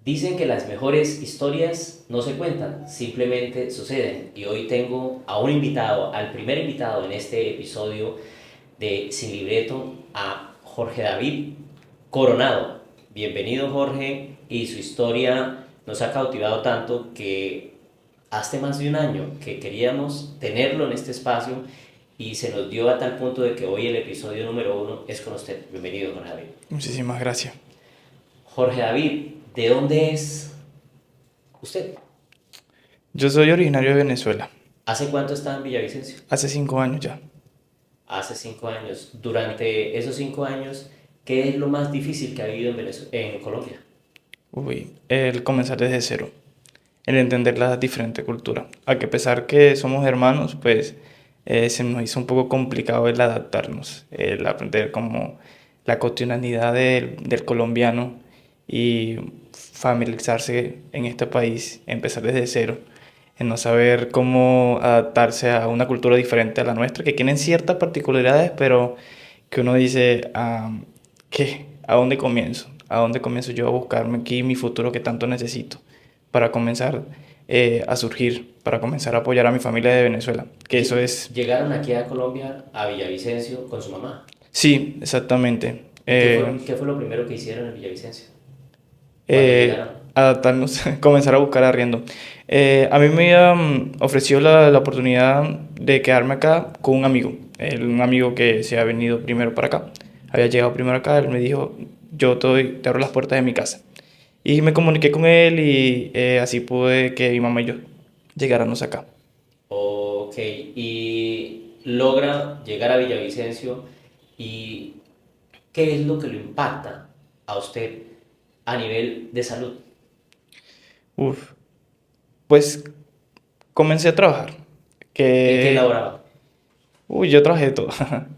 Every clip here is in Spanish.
Dicen que las mejores historias no se cuentan, simplemente suceden. Y hoy tengo a un invitado, al primer invitado en este episodio de Sin Libreto, a Jorge David Coronado. Bienvenido, Jorge, y su historia nos ha cautivado tanto que hace más de un año que queríamos tenerlo en este espacio y se nos dio a tal punto de que hoy el episodio número uno es con usted. Bienvenido, Jorge David. Muchísimas gracias. Jorge David, ¿de dónde es usted? Yo soy originario de Venezuela. ¿Hace cuánto está en Villavicencio? Hace 5 años ya. Hace 5 años. Durante esos 5 años, ¿qué es lo más difícil que ha vivido en Colombia? Uy, el comenzar desde cero. El entender la diferente cultura. A que pesar que somos hermanos, pues se nos hizo un poco complicado el adaptarnos. El aprender como la cotidianidad del colombiano y familiarizarse en este país, empezar desde cero. En no saber cómo adaptarse a una cultura diferente a la nuestra, que tienen ciertas particularidades, pero que uno dice, ¿qué? ¿A dónde comienzo? ¿A dónde comienzo yo a buscarme aquí mi futuro que tanto necesito para comenzar a surgir, para comenzar a apoyar a mi familia de Venezuela? Que eso es... Llegaron aquí a Colombia, a Villavicencio, con su mamá. Sí, exactamente. ¿Y qué fue lo primero que hicieron en Villavicencio cuando eh, llegaron? Adaptarnos, comenzar a buscar arriendo. A mí me ofreció la oportunidad de quedarme acá con un amigo, un amigo que se ha venido primero para acá, había llegado primero acá, él me dijo, te abro las puertas de mi casa. Y me comuniqué con él y así pude que mi mamá y yo llegáramos acá. Ok, y logra llegar a Villavicencio y ¿qué es lo que lo impacta a usted a nivel de salud? Uf, pues comencé a trabajar, ¿En qué que laboraba? Yo trabajé de todo.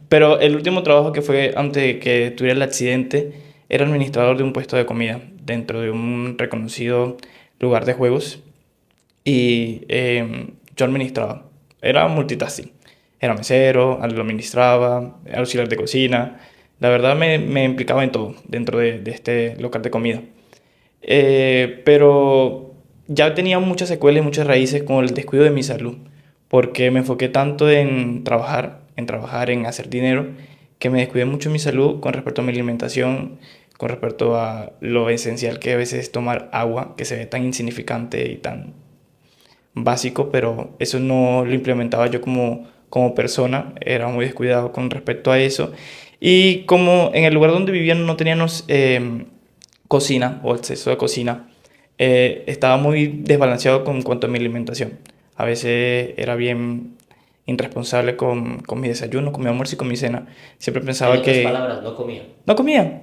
Pero el último trabajo que fue antes de que tuviera el accidente era administrador de un puesto de comida dentro de un reconocido lugar de juegos. Y yo administraba. Era multitasking. Era mesero, lo administraba, era auxiliar de cocina. La verdad me implicaba en todo dentro de este local de comida. Pero ya tenía muchas secuelas y muchas raíces con el descuido de mi salud, porque me enfoqué tanto en trabajar, en hacer dinero, que me descuidé mucho en mi salud con respecto a mi alimentación, con respecto a lo esencial que a veces es tomar agua, que se ve tan insignificante y tan básico, pero eso no lo implementaba yo como persona, era muy descuidado con respecto a eso. Y como en el lugar donde vivían no teníamos cocina o acceso a cocina, estaba muy desbalanceado con cuanto a mi alimentación. A veces era bien irresponsable con mi desayuno, con mi almuerzo y con mi cena. Siempre En pensaba otras que palabras, no comía. no comía.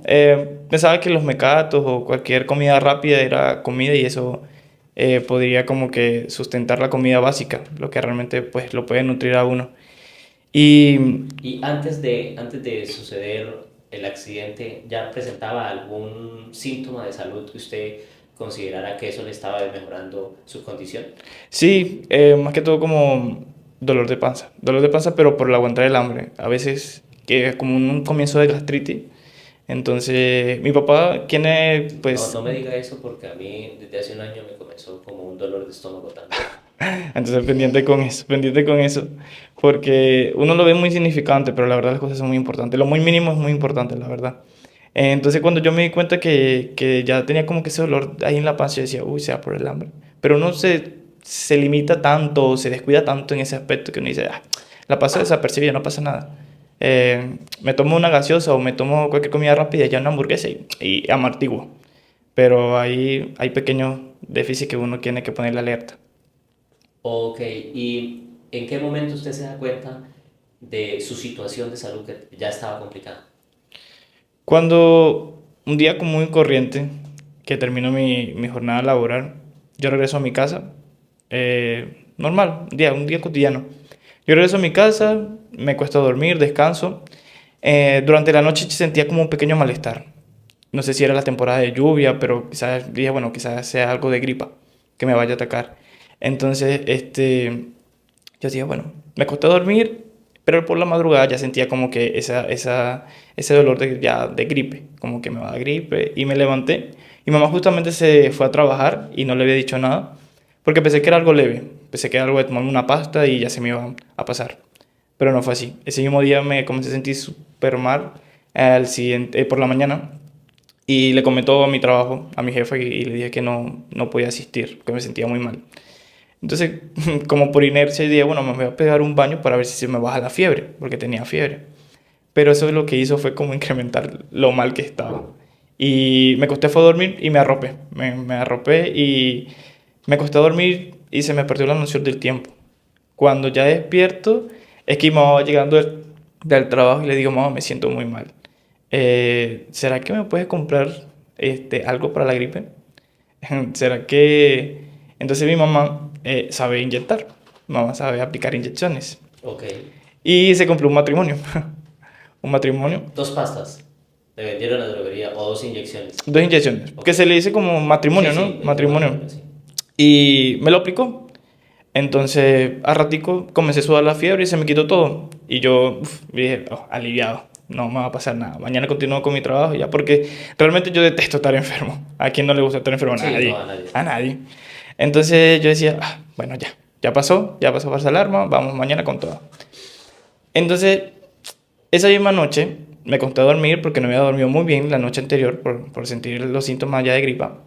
Pensaba que los mecatos o cualquier comida rápida era comida y eso podría como que sustentar la comida básica, lo que realmente pues lo puede nutrir a uno. Y Y antes de suceder el accidente, ¿ya presentaba algún síntoma de salud que usted considerara que eso le estaba mejorando su condición? sí, más que todo como dolor de panza pero por el aguantar el hambre. A veces que es como un comienzo de gastritis. Entonces, mi papá, quien es, No, pues, no me diga eso porque a mí desde hace un año me comenzó como un dolor de estómago también. entonces pendiente con eso, porque uno lo ve muy significante, pero la verdad las cosas son muy importantes. Lo muy mínimo es muy importante, la verdad. Entonces cuando yo me di cuenta que ya tenía como que ese dolor ahí en la panza, yo decía, uy, sea por el hambre. Pero uno se limita tanto, se descuida tanto en ese aspecto que uno dice, la paso desapercibida, no pasa nada. Me tomo una gaseosa o me tomo cualquier comida rápida, ya una hamburguesa y amortiguo. Pero ahí hay pequeños déficits que uno tiene que ponerle alerta. Ok, ¿y en qué momento usted se da cuenta de su situación de salud que ya estaba complicada? Cuando un día común y corriente, que termino mi jornada laboral, yo regreso a mi casa, normal, un día cotidiano. Yo regreso a mi casa, me cuesta dormir, descanso. Durante la noche sentía como un pequeño malestar. No sé si era la temporada de lluvia, pero quizás dije, bueno, quizás sea algo de gripa que me vaya a atacar. Entonces, yo decía, bueno, me costó dormir, pero por la madrugada ya sentía como que ese dolor de gripe, como que me va a dar gripe, y me levanté Mi mamá justamente se fue a trabajar y no le había dicho nada, porque pensé que era algo leve, pensé que era algo de tomarme una pasta y ya se me iba a pasar. Pero no fue así. Ese mismo día me comencé a sentir súper mal por la mañana y le comenté a mi trabajo, a mi jefe, y le dije que no podía asistir, que me sentía muy mal. Entonces, como por inercia, dije, bueno, me voy a pegar un baño para ver si se me baja la fiebre, porque tenía fiebre. Pero eso lo que hizo fue como incrementar lo mal que estaba. Y me costé fue a dormir y me arropé. Me arropé y me costé a dormir y se me perdió la noción del tiempo. Cuando ya despierto, es que mi mamá va llegando del trabajo y le digo, mamá, me siento muy mal. ¿Será que me puedes comprar algo para la gripe? ¿Será que...? Entonces mi mamá sabe inyectar. Mi mamá sabe aplicar inyecciones. Ok. Y se compró un matrimonio. Un matrimonio. 2 pastas. Le vendieron a la droguería o 2 inyecciones. 2 inyecciones. Ok. Que se le dice como matrimonio, Sí, ¿no? sí, le dicen Matrimonio. matrimonio, sí. Y me lo aplicó. Entonces, a ratico comencé a sudar la fiebre y se me quitó todo. Y yo dije, "Oh, aliviado, no me va a pasar nada. Mañana continúo con mi trabajo ya, porque realmente yo detesto estar enfermo. ¿A quién no le gusta estar enfermo? A Sí, no, nadie. a nadie. A nadie. Entonces yo decía, bueno, ya pasó esa alarma, vamos mañana con todo. Entonces, esa misma noche me acosté a dormir porque no había dormido muy bien la noche anterior por sentir los síntomas ya de gripa.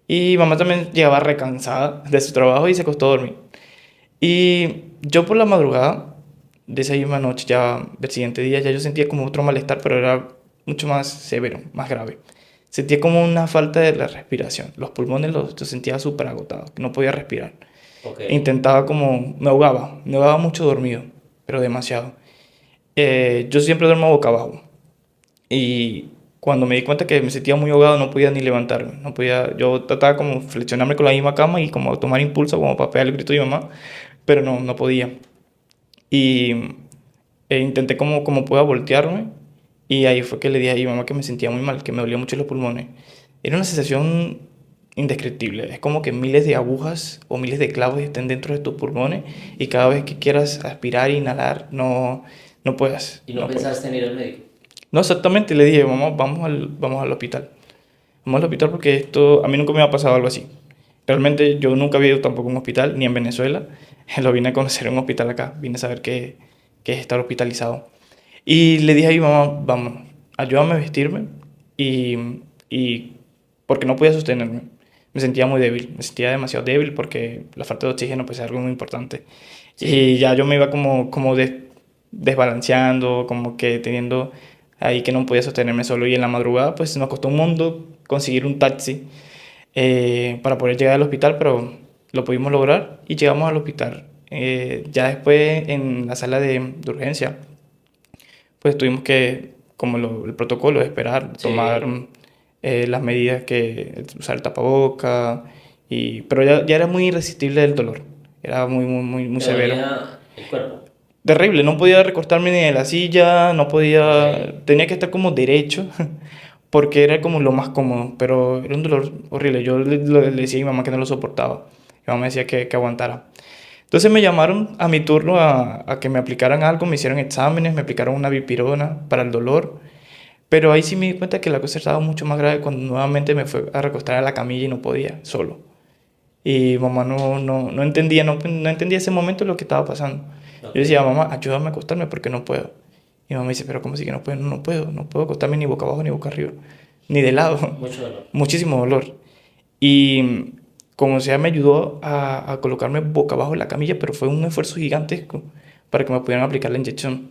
Y mamá también llegaba recansada de su trabajo y se acostó a dormir. Y yo por la madrugada de esa misma noche, ya del siguiente día, ya yo sentía como otro malestar, pero era mucho más severo, más grave. Sentía como una falta de la respiración. Los pulmones los sentía súper agotados, que no podía respirar. Ok. Intentaba como, me ahogaba mucho dormido, pero demasiado. Yo siempre duermo boca abajo. Y cuando me di cuenta que me sentía muy ahogado, no podía ni levantarme. No podía, yo trataba como flexionarme con la misma cama y como tomar impulso, como para pegar el grito de mi mamá, pero no podía. Y intenté como pueda voltearme y ahí fue que le dije a mi mamá que me sentía muy mal, que me dolía mucho los pulmones. Era una sensación indescriptible. Es como que miles de agujas o miles de clavos estén dentro de tus pulmones y cada vez que quieras aspirar e inhalar, no puedas. ¿Y no No puedas. pensaste en ir al médico? No, exactamente, le dije, mamá, vamos al hospital. Vamos al hospital porque esto, a mí nunca me ha pasado algo así. Realmente yo nunca había ido tampoco a un hospital, ni en Venezuela. Lo vine a conocer en un hospital acá, vine a saber qué es estar hospitalizado. Y le dije a mi mamá, vamos, ayúdame a vestirme y, y porque no podía sostenerme. Me sentía muy débil, me sentía demasiado débil porque la falta de oxígeno pues es algo muy importante. Sí. Y ya yo me iba desbalanceando, como que teniendo ahí que no podía sostenerme solo. Y en la madrugada pues nos costó un mundo conseguir un taxi para poder llegar al hospital, pero lo pudimos lograr y llegamos al hospital. Ya después en la sala de urgencia pues tuvimos que, como el protocolo, esperar, tomar Sí. las medidas que usar el tapaboca, pero ya era muy irresistible el dolor, era muy ¿Te severo. dolía el cuerpo? Terrible, no podía recostarme ni de la silla, no Ok. podía, tenía que estar como derecho, porque era como lo más cómodo, pero era un dolor horrible. Yo le decía a mi mamá que no lo soportaba, mi mamá me decía que aguantara. Entonces me llamaron a mi turno a que me aplicaran algo, me hicieron exámenes, me aplicaron una bipirona para el dolor, pero ahí sí me di cuenta que la cosa estaba mucho más grave cuando nuevamente me fue a recostar a la camilla y no podía, solo. Y mamá no entendía, no entendía ese momento lo que estaba pasando. Yo Ok. decía, mamá, ayúdame a acostarme porque no puedo. Y mamá me dice, pero ¿cómo así que no puedo? No puedo acostarme ni boca abajo ni boca arriba, ni de lado. Mucho dolor. Muchísimo dolor. Y como sea, me ayudó a colocarme boca abajo en la camilla, pero fue un esfuerzo gigantesco para que me pudieran aplicar la inyección.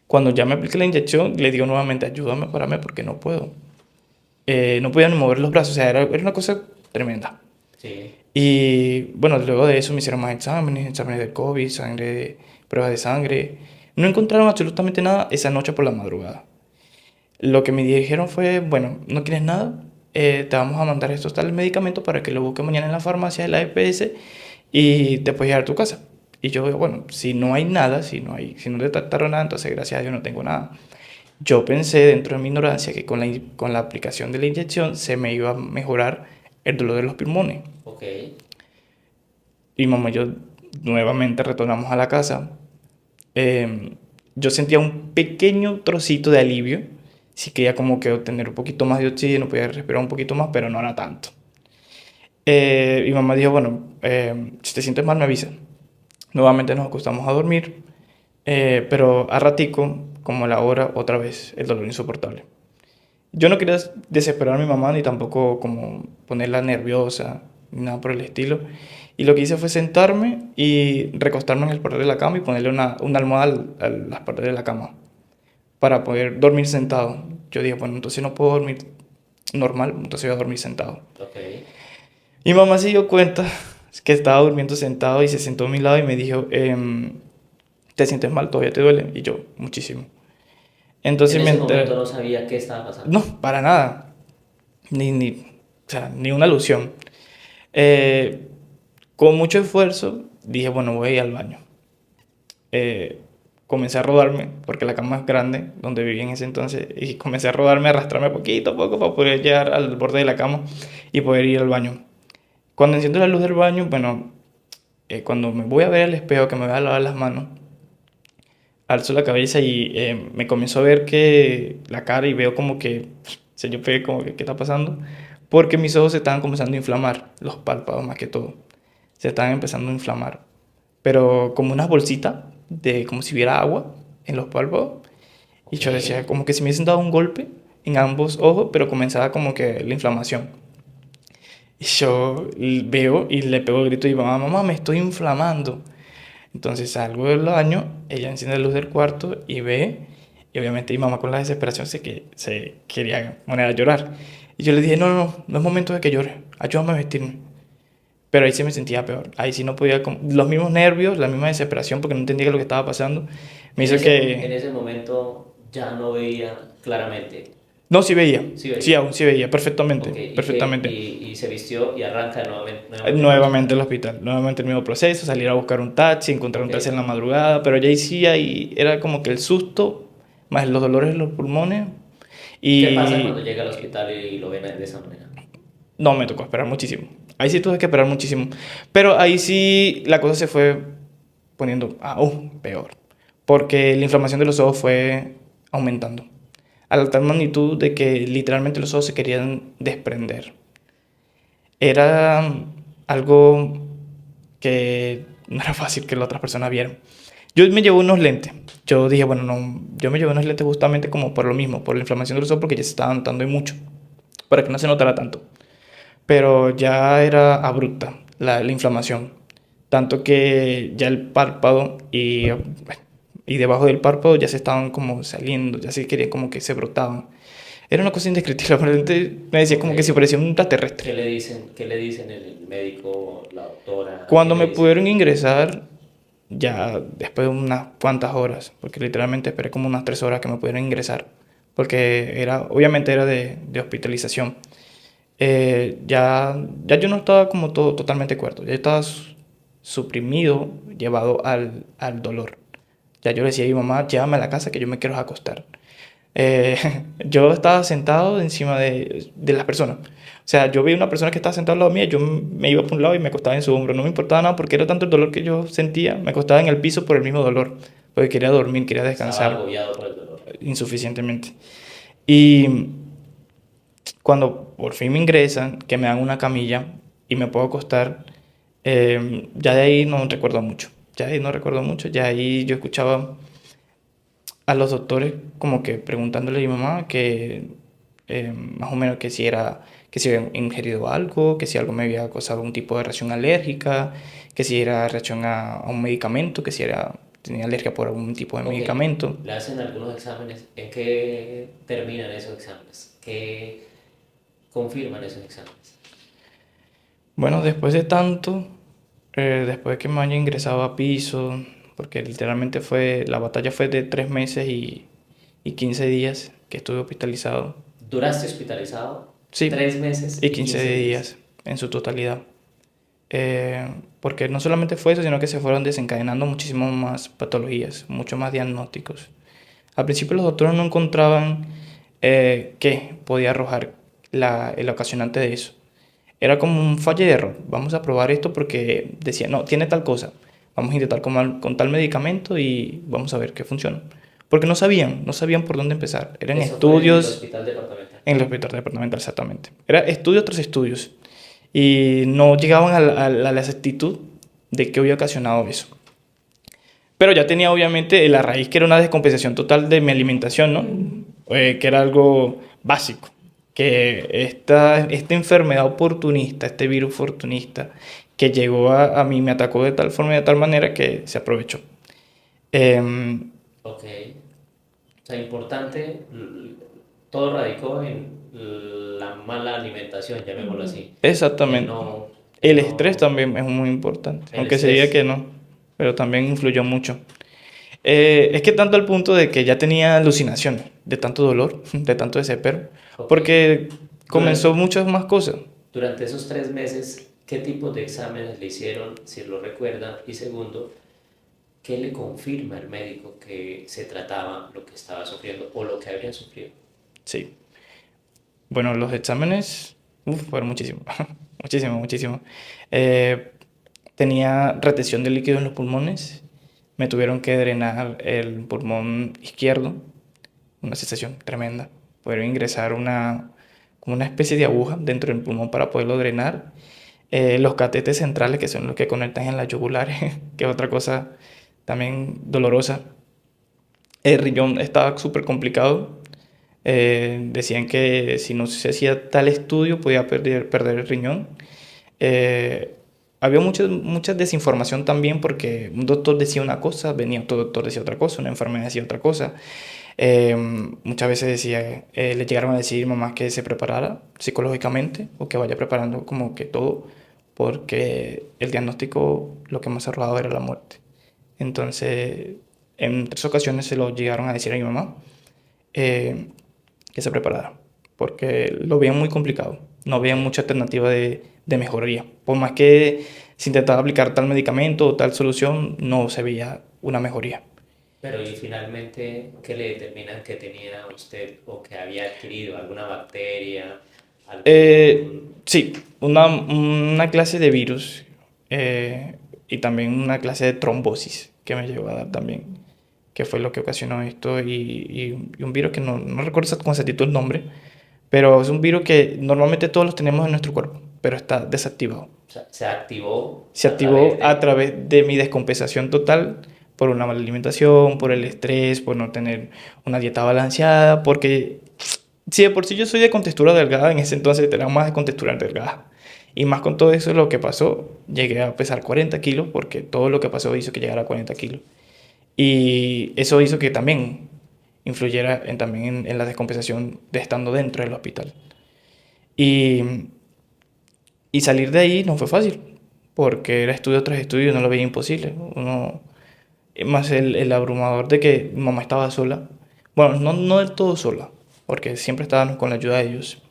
Cuando ya me apliqué la inyección, le digo nuevamente, ayúdame a pararme porque no puedo. No podía ni mover los brazos, o sea, era una cosa tremenda. Sí. Y bueno, luego de eso me hicieron más exámenes de COVID, pruebas de sangre. No encontraron absolutamente nada esa noche por la madrugada. Lo que me dijeron fue, bueno, no quieres nada, te vamos a mandar estos tales medicamentos para que lo busques mañana en la farmacia de la EPS y te puedes llevar a tu casa. Y yo, bueno, si no hay nada, si no detectaron nada, entonces gracias a Dios no tengo nada. Yo pensé dentro de mi ignorancia que con la aplicación de la inyección se me iba a mejorar el dolor de los pulmones. Ok. Y mamá y yo nuevamente retornamos a la casa. Yo sentía un pequeño trocito de alivio, Sí quería como que obtener un poquito más de oxígeno, podía respirar un poquito más, pero no era tanto. Mi mamá dijo, bueno, si te sientes mal me avisa. Nuevamente nos acostamos a dormir, pero a ratico, como a la hora, otra vez el dolor insoportable. Yo no quería desesperar a mi mamá ni tampoco como ponerla nerviosa, ni nada por el estilo. Y lo que hice fue sentarme y recostarme en el borde de la cama y ponerle una almohada a las partes de la cama para poder dormir sentado. Yo dije, bueno, entonces no puedo dormir normal, entonces voy a dormir sentado. Ok. Mi mamá se dio cuenta que estaba durmiendo sentado y se sentó a mi lado y me dijo, ¿te sientes mal? ¿Todavía te duele? Y yo, muchísimo. En Entonces me ese momento enteré, no sabía qué estaba pasando. no, para nada, o sea, ni una alusión. Eh, con mucho esfuerzo dije, bueno, voy a ir al baño. Eh, Comencé a rodarme, porque la cama es grande, donde vivía en ese entonces, y comencé a rodarme, a arrastrarme poquito a poco para poder llegar al borde de la cama y poder ir al baño. Cuando enciendo la luz del baño, bueno, cuando me voy a ver al espejo, que me voy a lavar las manos, alzo la cabeza y me comienzo a ver que la cara y veo como que, se yo pegué como que, ¿qué está pasando? Porque mis ojos se estaban comenzando a inflamar, los párpados más que todo, se estaban empezando a inflamar, pero como unas bolsitas, de, como si hubiera agua en los párpados, y Ok. yo decía como que si me hubiesen dado un golpe en ambos ojos, pero comenzaba como que la inflamación. Y yo veo y le pego el grito y mamá, mamá, me estoy inflamando. Entonces salgo del baño, ella enciende la luz del cuarto y ve, y obviamente mi mamá con la desesperación se quería poner a llorar. Y yo le dije, no, no, no, no es momento de que llore, ayúdame a vestirme. Pero ahí sí me sentía peor, ahí sí no podía, los mismos nervios, la misma desesperación porque no entendía lo que estaba pasando, me hizo En que... ese momento ya no veía claramente. No, sí veía, Sí sí, veía. aún sí veía, Ok, perfectamente, y, perfectamente. y se vistió y arranca nuevamente al Nuevamente hospital. el hospital, nuevamente el mismo proceso, salir a buscar un taxi, encontrar un Ok. taxi en la madrugada, pero ya ahí sí, ahí era como que el susto, más los dolores en los pulmones, ¿Qué pasa cuando y llega al hospital y lo ven de esa manera? no, me tocó esperar muchísimo. Ahí sí tuve que esperar muchísimo, pero ahí sí la cosa se fue poniendo aún peor, porque la inflamación de los ojos fue aumentando, a la tal magnitud de que literalmente los ojos se querían desprender. Era algo que no era fácil que las otras personas vieran. Yo me llevo unos lentes. Yo dije, bueno, no, yo me llevo unos lentes justamente como por lo mismo, por la inflamación de los ojos, porque ya se estaba notando y mucho, para que no se notara tanto. Pero ya era abrupta la inflamación, tanto que ya el párpado y debajo del párpado ya se estaban como saliendo, ya se quería como que se brotaban. Era una cosa indescriptible, la gente me decía Ok. como que si parecía un extraterrestre. ¿Qué le dicen el médico, la doctora? ¿Qué Cuando le me dicen? pudieron ingresar, ya después de unas cuantas horas, porque literalmente esperé como unas 3 horas que me pudieran ingresar, porque era, obviamente era de hospitalización. Ya yo no estaba como todo totalmente cuerdo, ya estaba suprimido, llevado al dolor. Ya yo le decía a mi mamá, llévame a la casa que yo me quiero acostar. Eh, yo estaba sentado encima de las personas. O sea, yo vi una persona que estaba sentada al lado mía, yo me iba por un lado y me acostaba en su hombro. No me importaba nada porque era tanto el dolor que yo sentía. Me acostaba en el piso por el mismo dolor, porque quería dormir, quería Estaba descansar agobiado por el dolor. insuficientemente. Y cuando por fin me ingresan, que me dan una camilla y me puedo acostar, ya de ahí no recuerdo mucho. Ya de ahí no recuerdo mucho. Ya ahí yo escuchaba a los doctores como que preguntándole a mi mamá que más o menos que si era que si había ingerido algo, que si algo me había causado algún tipo de reacción alérgica, que si era reacción a un medicamento, que si era tenía alergia por algún tipo de Ok, medicamento. le hacen algunos exámenes. ¿En qué terminan esos exámenes? ¿Qué confirman esos exámenes? Bueno, después de tanto, después de que me haya ingresado a piso, porque literalmente fue, la batalla fue de 3 meses y 15 días que estuve hospitalizado. ¿Duraste hospitalizado Sí, 3 meses y y 15 15 días? días en su totalidad. Porque no solamente fue eso, sino que se fueron desencadenando muchísimas más patologías, muchos más diagnósticos. Al principio los doctores no encontraban qué podía arrojar el ocasionante de eso. Era como un fallo de error. Vamos a probar esto porque decía, no, tiene tal cosa. Vamos a intentar con tal medicamento y vamos a ver qué funciona. porque no sabían por dónde empezar. Eran Eso fue en el estudios hospital departamental. en el hospital departamental, exactamente. Era estudios tras estudios y no llegaban a la exactitud de qué había ocasionado eso. Pero ya tenía obviamente la raíz que era una descompensación total de mi alimentación, ¿no? Que era algo básico. Que esta enfermedad oportunista, este virus oportunista, que llegó a mí, me atacó de tal forma y de tal manera que se aprovechó. Em, Ok. O sea, importante, todo radicó en la mala alimentación, llamémoslo así. El exactamente. no, el El estrés no, también es muy importante, el aunque se diga estrés. que no, pero también influyó mucho. Es que tanto al punto de que ya tenía alucinaciones, de tanto dolor, de tanto desespero, Ok. porque comenzó Durante, muchas más cosas. durante esos 3 meses, ¿qué tipo de exámenes le hicieron, si lo recuerda? Y segundo, ¿qué le confirma el médico que se trataba lo que estaba sufriendo o lo que habría sufrido? Sí. Bueno, los exámenes, fueron muchísimos, muchísimo, muchísimo. Eh, Tenía retención de líquido en los pulmones, me tuvieron que drenar el pulmón izquierdo, una sensación tremenda. Pudieron ingresar como una especie de aguja dentro del pulmón para poderlo drenar. Los catéteres centrales, que son los que conectan en las yugulares, que es otra cosa también dolorosa. El riñón estaba súper complicado. Decían que si no se hacía tal estudio podía perder el riñón. Eh, Había mucha desinformación también porque un doctor decía una cosa, venía otro doctor decía otra cosa, una enfermera decía otra cosa. Eh, Muchas veces le llegaron a decir mamás que se preparara psicológicamente o que vaya preparando como que todo, porque el diagnóstico lo que más arrojado era la muerte. Entonces, en 3 ocasiones se lo llegaron a decir a mi mamá eh, que se preparara, porque lo veían muy complicado, no Ok. veían mucha alternativa de mejoría. Por más que se intentaba aplicar tal medicamento o tal solución, no se veía una mejoría. Pero y finalmente, ¿qué le determinan que tenía usted o que había adquirido? ¿Alguna bacteria? ¿Algún... Sí, una clase de virus y también una clase de trombosis que me llegó a dar también, que fue lo que ocasionó esto y un virus que no recuerdo con exactitud el nombre, pero es un virus que normalmente todos los tenemos en nuestro cuerpo, pero está desactivado. O sea, se activó Se a través activó a de... través de mi descompensación total por una mala alimentación, por el estrés, por no tener una dieta balanceada, porque si de por sí yo soy de contextura delgada, en ese entonces era más de contextura delgada. Y más con todo eso lo que pasó, llegué a pesar 40 kilos porque todo lo que pasó hizo que llegara a 40 kilos. Y eso hizo que también influyera también en la descompensación de estando dentro del hospital. Y, y salir de ahí no fue fácil, porque era estudio tras estudio y no lo veía imposible. Más el abrumador de que mi mamá estaba sola. Bueno, no del todo sola, porque siempre estábamos con la ayuda de ellos.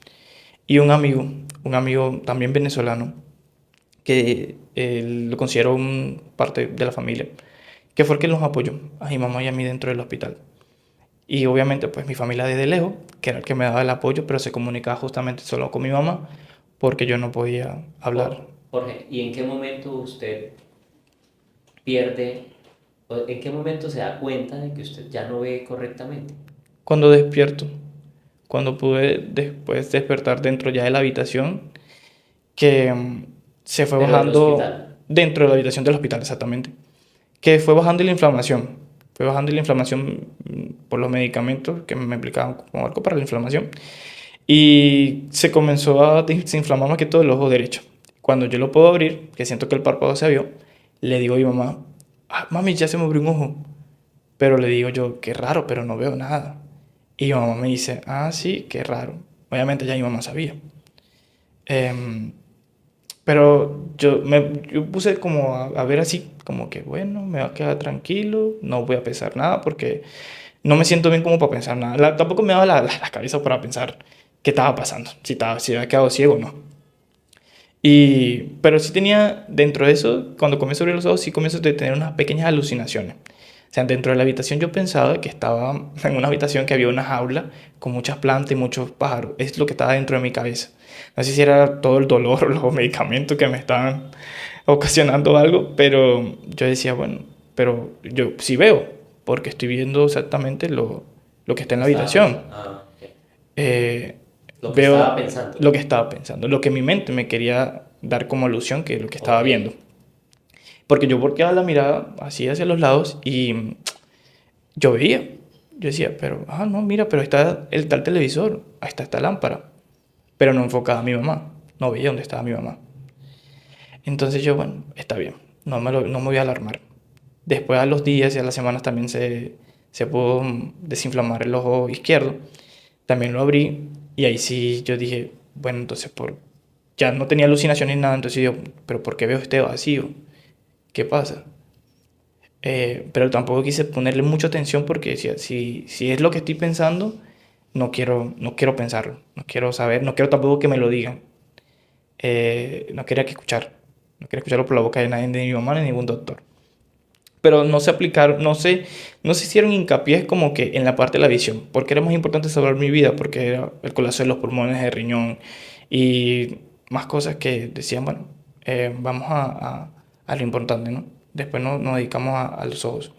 Y un amigo también venezolano, que lo considero parte de la familia, que fue el que nos apoyó a mi mamá y a mí dentro del hospital. Y obviamente pues mi familia desde lejos, que era el que me daba el apoyo, pero se comunicaba justamente solo con mi mamá porque yo no podía hablar. Jorge, ¿y en qué momento usted pierde, o en qué momento se da cuenta de que usted ya no ve correctamente Cuando despierto, cuando pude después despertar dentro ya de la habitación, que se fue dentro del bajando hospital? dentro de la habitación del hospital exactamente, que fue bajando la inflamación, fue bajando la inflamación por los medicamentos que me aplicaban como algo para la inflamación y se comenzó a desinflamar más que todo el ojo derecho. Cuando yo lo puedo abrir, que siento que el párpado se abrió, le digo a mi mamá, "Ah, mami, ya se me abrió un ojo", pero le digo yo, qué raro, pero no veo nada. Y mi mamá me dice, ah, sí, qué raro. Obviamente ya mi mamá sabía. Em, pero yo puse como a ver así, como que bueno, me va a quedar tranquilo, no voy a pensar nada porque no me siento bien como para pensar nada. Tampoco me daba la cabeza para pensar qué estaba pasando, si había quedado ciego o no. Pero sí tenía, dentro de eso, cuando comienzo a abrir los ojos, sí comienzo a tener unas pequeñas alucinaciones. O sea, dentro de la habitación yo pensaba que estaba en una habitación que había una jaula con muchas plantas y muchos pájaros. Es lo que estaba dentro de mi cabeza. No sé si era todo el dolor o los medicamentos que me estaban ocasionando algo, pero yo decía, bueno, pero yo sí veo, porque estoy viendo exactamente lo que está en la Estaba habitación. pensando. Ah, ok. Eh, Lo que Veo estaba pensando. lo que estaba pensando, lo que mi mente me quería dar como alusión que es lo que estaba Ok. viendo. Porque yo volteaba la mirada así hacia los lados y yo veía. Yo decía, pero, no, mira, pero está el tal televisor, ahí está esta lámpara. Pero no enfocaba a mi mamá, no veía dónde estaba mi mamá. Entonces yo, bueno, está bien, no me voy a alarmar. Después a los días y a las semanas también se pudo desinflamar el ojo izquierdo. También lo abrí y ahí sí yo dije, bueno, entonces ya no tenía alucinaciones ni nada, entonces yo, pero ¿por qué veo este vacío? ¿Qué pasa? Pero tampoco quise ponerle mucha atención porque decía, si es lo que estoy pensando, no quiero pensarlo, no quiero saber, no quiero tampoco que me lo digan. No quería que escuchar, no quería escucharlo por la boca de nadie, de mi mamá ni ningún doctor. Pero no se aplicaron, no se hicieron hincapié como que en la parte de la visión, porque era más importante salvar mi vida, porque era el corazón, los pulmones, el riñón y más cosas que decían, bueno, vamos a lo importante, ¿no? Después nos dedicamos a los ojos.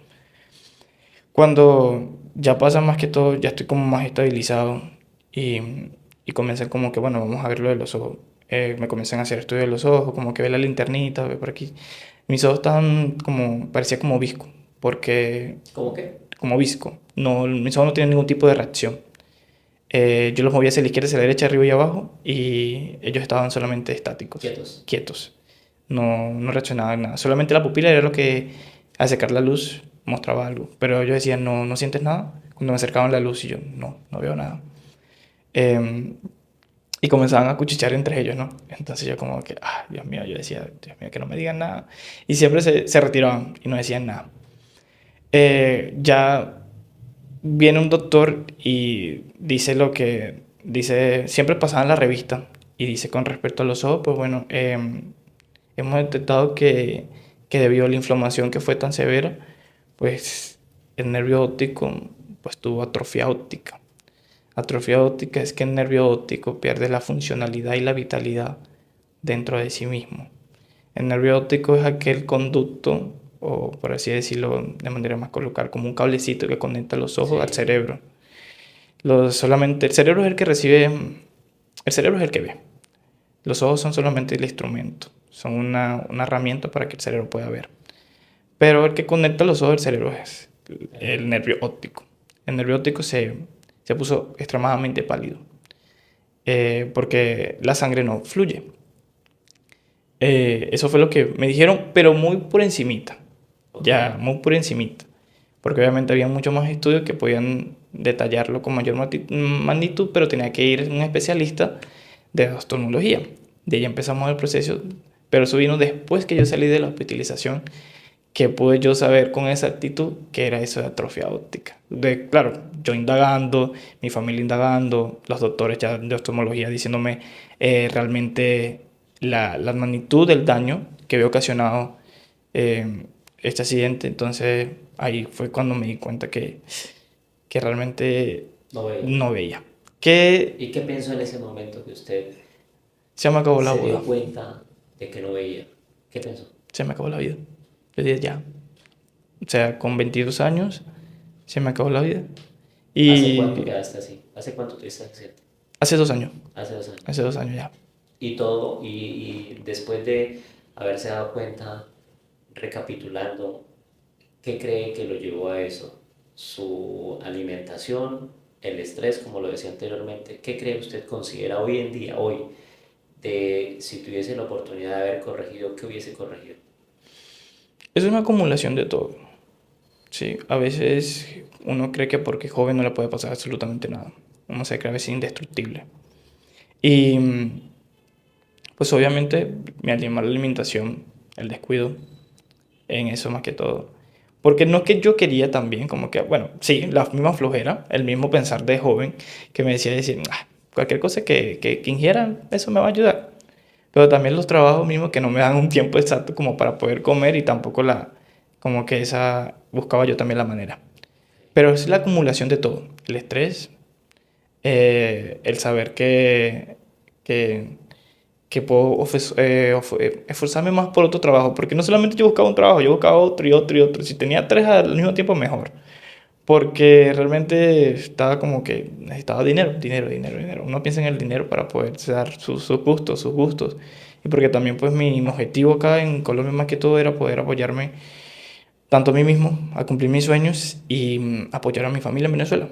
Cuando ya pasa más que todo, ya estoy como más estabilizado y, y comencé como que, bueno, vamos a ver lo de los ojos. Me comencé a hacer estudios de los ojos, como que ve la linternita, ve por aquí. Mis ojos estaban como, parecía como visco, porque, ¿Cómo qué? como visco, no, mis ojos no tienen ningún tipo de reacción. Yo los movía hacia la izquierda, hacia la derecha, arriba y abajo, y ellos estaban solamente estáticos, Quietos. quietos. No reaccionaban nada. Solamente la pupila era lo que, al acercar la luz, mostraba algo. Pero ellos decían, no sientes nada. Cuando me acercaban la luz y yo, no veo nada. Eh, y comenzaban a cuchichear entre ellos, ¿no? Entonces yo como que, Dios mío, yo decía, Dios mío, que no me digan nada. Y siempre se retiraban y no decían nada. Ya viene un doctor y dice lo que dice, siempre pasaba en la revista y dice con respecto a los ojos, pues bueno, hemos detectado que debido a la inflamación que fue tan severa, pues el nervio óptico pues tuvo atrofia óptica. Atrofia óptica es que el nervio óptico pierde la funcionalidad y la vitalidad dentro de sí mismo. El nervio óptico es aquel conducto, o por así decirlo de manera más coloquial, como un cablecito que conecta los ojos al Sí. cerebro. Solamente, el cerebro es el que recibe, el cerebro es el que ve. Los ojos son solamente el instrumento, son una herramienta para que el cerebro pueda ver. Pero el que conecta los ojos al cerebro es el nervio óptico. El nervio óptico se puso extremadamente pálido porque la sangre no fluye. Eso fue lo que me dijeron, pero muy por encimita. Ok. Ya, muy por encimita. Porque obviamente había muchos más estudios que podían detallarlo con mayor magnitud, pero tenía que ir un especialista de oftalmología. De ahí empezamos el proceso, pero eso vino después que yo salí de la hospitalización, que pude yo saber con exactitud que era eso de atrofia óptica. Claro, yo indagando, mi familia indagando, los doctores ya de oftalmología diciéndome realmente la magnitud del daño que había ocasionado este accidente. Entonces ahí fue cuando me di cuenta que realmente No veía. no veía. Que ¿Y qué pensó en ese momento que usted se me acabó la se boda, dio cuenta de que no veía? ¿Qué pensó? se me acabó la vida. Yo dije ya. O sea, con 22 años se me acabó la vida. ¿Hace cuánto Y quedaste así? ¿Hace cuánto tuviste accidente? hace 2 años, Hace 2 años. hace 2 años ya. Y todo, y después de haberse dado cuenta, recapitulando, ¿qué cree que lo llevó a eso? ¿Su alimentación, el estrés, como lo decía anteriormente? ¿Qué cree usted considera hoy en día, hoy, de si tuviese la oportunidad de haber corregido, qué hubiese corregido? Es una acumulación de todo. Sí, a veces uno cree que porque es joven no le puede pasar absolutamente nada. Uno se cree a veces indestructible. Y pues obviamente mi mala alimentación, el descuido, en eso más que todo. Porque no es que yo quería también, como que, bueno, sí, la misma flojera, el mismo pensar de joven que me decía decir, cualquier cosa que ingiera, eso me va a ayudar. Pero también los trabajos mismos que no me dan un tiempo exacto como para poder comer y tampoco como que buscaba yo también la manera. Pero es la acumulación de todo, el estrés, el saber que, que puedo esforzarme más por otro trabajo, porque no solamente yo buscaba un trabajo, yo buscaba otro y otro y otro. Si tenía tres al mismo tiempo, mejor. porque realmente estaba como que necesitaba dinero, dinero, dinero, dinero. Uno piensa en el dinero para poder dar sus gustos, sus gustos. Y porque también pues mi objetivo acá en Colombia más que todo era poder apoyarme tanto a mí mismo, a cumplir mis sueños y apoyar a mi familia en Venezuela.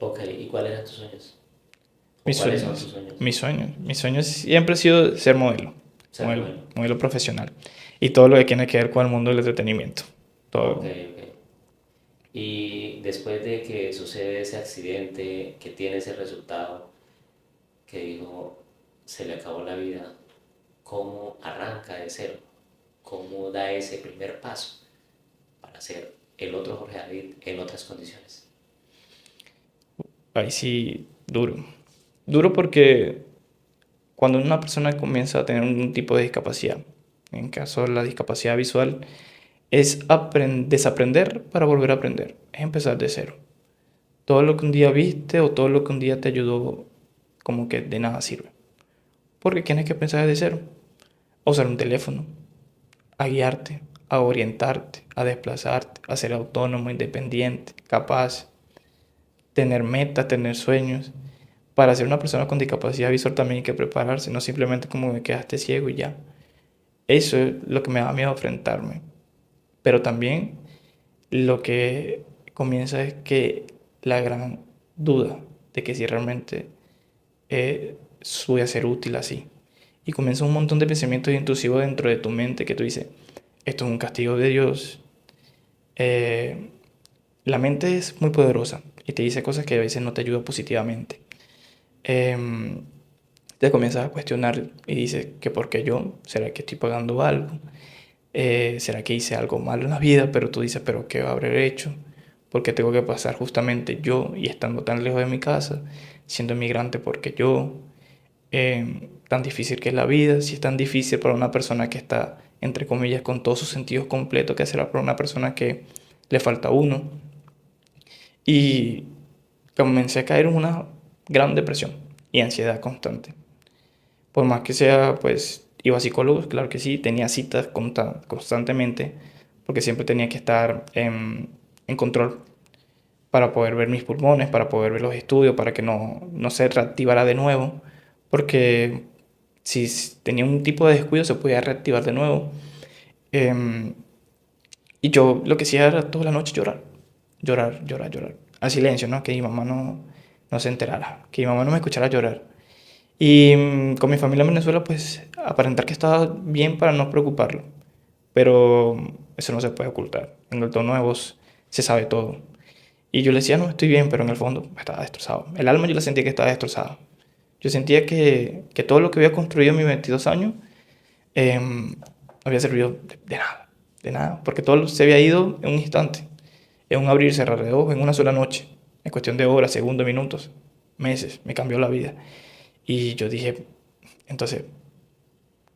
Ok, ¿y cuáles eran tus sueños? ¿O Mis cuáles son tus sueños, sueños? mis sueños. Mis sueños siempre ha sido ser modelo, Ser modelo. modelo profesional. Y todo lo que tiene que ver con el mundo del entretenimiento. Ok, Todo. ok. Y después de que sucede ese accidente, que tiene ese resultado, que dijo, se le acabó la vida, ¿cómo arranca de cero? ¿Cómo da ese primer paso para ser el otro Jorge David en otras condiciones? Ahí sí, duro. Duro porque cuando una persona comienza a tener un tipo de discapacidad, en caso de la discapacidad visual, es desaprender para volver a aprender. Es empezar de cero. Todo lo que un día viste o todo lo que un día te ayudó, como que de nada sirve. Porque tienes que pensar desde cero. A usar un teléfono, a guiarte, a orientarte, a desplazarte, a ser autónomo, independiente, capaz, tener metas, tener sueños. Para ser una persona con discapacidad visual también hay que prepararse, no simplemente como que quedaste ciego y ya. Eso es lo que me da miedo enfrentarme. Pero también lo que comienza es que la gran duda de que si realmente voy a ser útil así. Y comienza un montón de pensamientos intrusivos dentro de tu mente que tú dices, esto es un castigo de Dios. Eh, la mente es muy poderosa y te dice cosas que a veces no te ayudan positivamente. Em, Te comienzas a cuestionar y dices que por qué yo, ¿será que estoy pagando algo? ¿Será que hice algo malo en la vida? Pero tú dices, ¿pero qué habré hecho? ¿Por qué tengo que pasar justamente yo y estando tan lejos de mi casa, siendo inmigrante porque yo? Tan difícil que es la vida, si es tan difícil para una persona que está, entre comillas, con todos sus sentidos completos, que será para una persona que le falta uno. Y comencé a caer en una gran depresión y ansiedad constante. Por más que sea, pues iba a psicólogos, claro que sí, tenía citas constantemente, porque siempre tenía que estar en control para poder ver mis pulmones, para poder ver los estudios, para que no se reactivara de nuevo, porque si tenía un tipo de descuido se podía reactivar de nuevo. Em, y yo lo que hacía era toda la noche llorar, llorar, llorar, llorar, a silencio, ¿no? Que mi mamá no se enterara, que mi mamá no me escuchara llorar. Y con mi familia en Venezuela, pues aparentar que estaba bien para no preocuparlo. Pero eso no se puede ocultar. En el tono de voz se sabe todo. Y yo le decía, no, estoy bien, pero en el fondo estaba destrozado. El alma yo la sentía que estaba destrozada. Yo sentía que todo lo que había construido en mis 22 años no había servido de nada, de nada. Porque todo se había ido en un instante, en un abrir y cerrar de ojos, en una sola noche, en cuestión de horas, segundos, minutos, meses. Me cambió la vida. Y yo dije, entonces,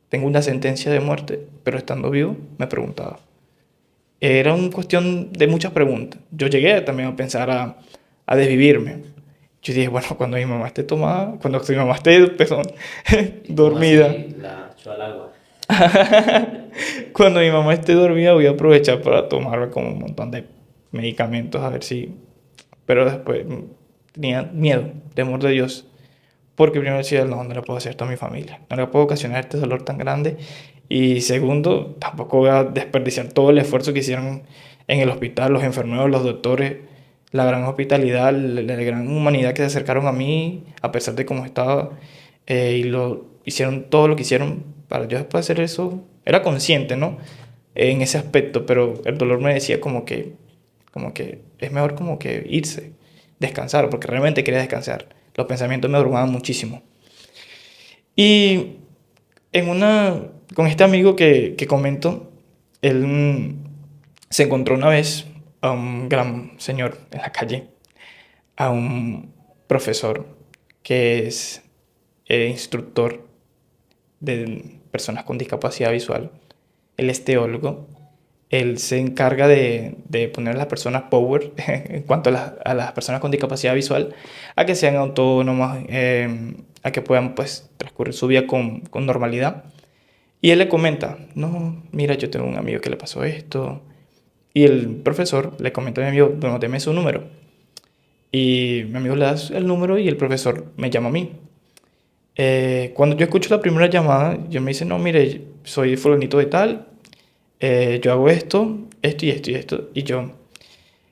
tengo una sentencia de muerte, pero estando vivo, me preguntaba. Era una cuestión de muchas preguntas. Yo llegué también a pensar a desvivirme. Yo dije, bueno, cuando mi mamá esté tomada, cuando mi mamá esté, perdón, ¿Y cómo dormida, así la echó al agua? cuando mi mamá esté dormida voy a aprovechar para tomarme como un montón de medicamentos a ver si... Pero después tenía miedo, temor de Dios. Porque primero decía, no, no le puedo hacer esto a mi familia. No le puedo ocasionar este dolor tan grande. Y segundo, tampoco voy a desperdiciar todo el esfuerzo que hicieron en el hospital, los enfermeros, los doctores, la gran hospitalidad, la gran humanidad que se acercaron a mí, a pesar de cómo estaba. Y lo hicieron todo lo que hicieron para yo después hacer eso. Era consciente, ¿no? En ese aspecto, pero el dolor me decía como que es mejor como que irse, descansar, porque realmente quería descansar. Los pensamientos me abrumaban muchísimo. Y con este amigo que comento, él se encontró una vez a un gran señor en la calle, a un profesor que es instructor de personas con discapacidad visual. Él es teólogo. Él se encarga de poner a las personas power en cuanto a las personas con discapacidad visual, a que sean autónomas, a que puedan pues transcurrir su vida con normalidad. Y él le comenta, no, mira, yo tengo un amigo que le pasó esto Y el profesor le comenta a mi amigo, bueno, deme su número. Y mi amigo le da el número y el profesor me llama a mí. Cuando yo escucho la primera llamada, yo me dice, no, mire, soy fulanito de tal, yo hago esto, esto y esto y esto. Y yo,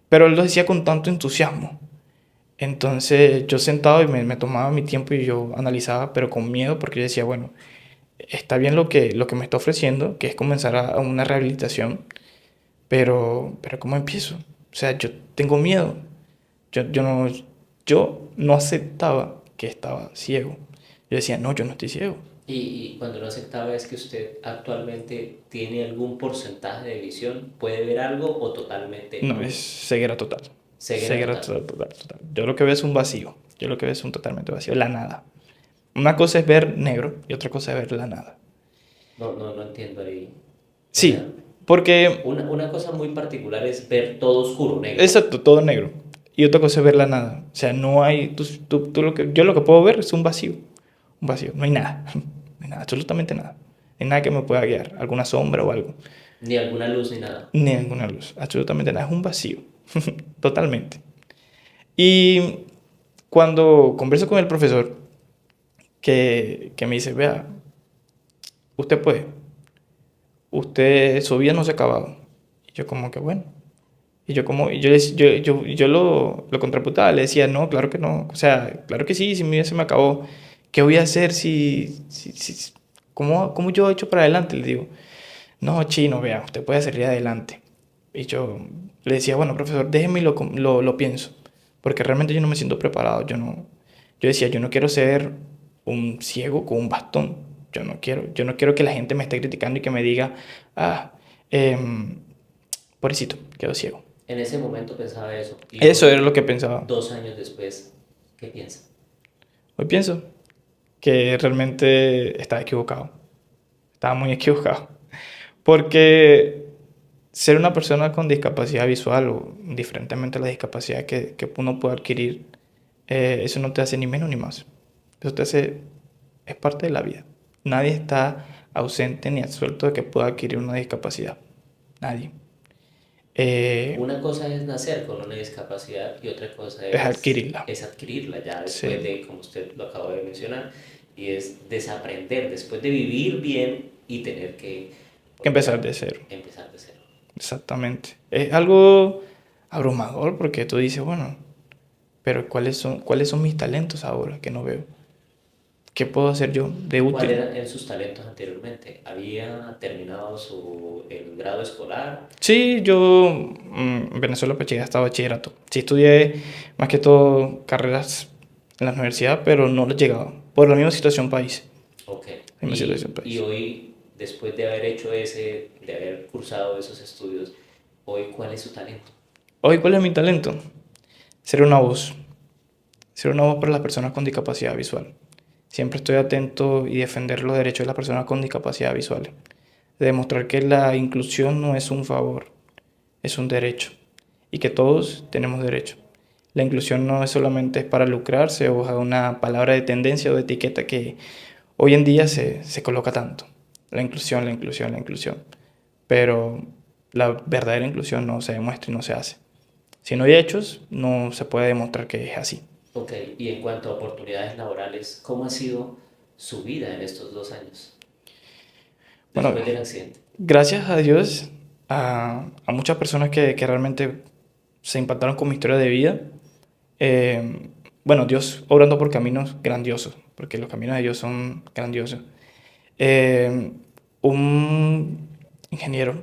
pero él lo decía con tanto entusiasmo. Entonces yo sentado y me tomaba mi tiempo y yo analizaba, pero con miedo, porque yo decía, bueno, está bien lo que me está ofreciendo, que es comenzar a una rehabilitación, pero ¿cómo empiezo? O sea, yo tengo miedo. Yo no, yo no aceptaba que estaba ciego. Yo decía, no, yo no estoy ciego. Y cuando no aceptaba es que usted actualmente tiene algún porcentaje de visión, puede ver algo o totalmente No, es nulo. ceguera total. Ceguera Ceguera total. total, total, total. Yo lo que veo es un vacío. Yo lo que veo es un totalmente vacío, la nada. Una cosa es ver negro y otra cosa es ver la nada. No entiendo ahí. O sea, Sí, porque, una cosa muy particular es ver todo oscuro, negro. exacto, todo negro. Y otra cosa es ver la nada. O sea, no hay, yo lo que puedo ver es un vacío, no hay nada, no hay nada, absolutamente nada. No hay nada que me pueda guiar, alguna sombra o algo. Ni alguna luz ni nada. Ni ninguna luz, absolutamente nada, es un vacío, totalmente. Y cuando converso con el profesor, que me dice, vea, usted puede, usted, su vida no se ha acabado. Y yo como que bueno. Y yo como, y yo lo contraputaba, le decía, no, claro que no, o sea, claro que sí, si mi vida se me acabó, ¿qué voy a hacer cómo yo he hecho para adelante? Le digo, no, chino, vea, usted puede salir adelante. Y yo le decía, bueno, profesor, déjeme y lo pienso, porque realmente yo no me siento preparado, yo decía, yo no quiero ser un ciego con un bastón, yo no quiero que la gente me esté criticando y que me diga, ah, pobrecito, quedó ciego. En ese momento pensaba eso. Y Eso era hoy, lo que pensaba. 2 años después, ¿qué piensa? Hoy pienso que realmente estaba equivocado, estaba muy equivocado, porque ser una persona con discapacidad visual o diferentemente a la discapacidad que uno puede adquirir, eso no te hace ni menos ni más. Eso te hace, es parte de la vida. Nadie está ausente ni absuelto de que pueda adquirir una discapacidad. Nadie. Una cosa es nacer con una discapacidad y otra cosa Es adquirirla. es adquirirla ya después Sí. de, como usted lo acaba de mencionar, y es desaprender, después de vivir bien y tener que Que volver empezar a de cero. empezar de cero. Exactamente. Es algo abrumador porque tú dices, bueno, pero cuáles son mis talentos ahora que no veo? ¿Qué puedo hacer yo de ¿Cuáles útil? eran sus talentos anteriormente? ¿Había terminado el grado escolar? Sí, yo en Venezuela pues llegué hasta bachillerato. Sí estudié más que todo carreras en la universidad, pero no he llegado. Por la misma situación país. Ok. La misma situación Y país. hoy, después de haber hecho de haber cursado esos estudios, hoy, ¿cuál es su talento? Hoy, ¿cuál es mi talento? Ser una voz. Ser una voz para las personas con discapacidad visual. Siempre estoy atento y defender los derechos de las personas con discapacidad visual. De demostrar que la inclusión no es un favor, es un derecho. Y que todos tenemos derecho. La inclusión no es solamente para lucrarse o a una palabra de tendencia o de etiqueta que hoy en día se coloca tanto. La inclusión, la inclusión, la inclusión. Pero la verdadera inclusión no se demuestra y no se hace. Si no hay hechos, no se puede demostrar que es así. Ok, y en cuanto a oportunidades laborales, ¿cómo ha sido su vida en estos 2 años Bueno, después del accidente? gracias a Dios, a muchas personas que realmente se impactaron con mi historia de vida. eh, bueno, Dios obrando por caminos grandiosos, porque los caminos de Dios son grandiosos. Eh, un ingeniero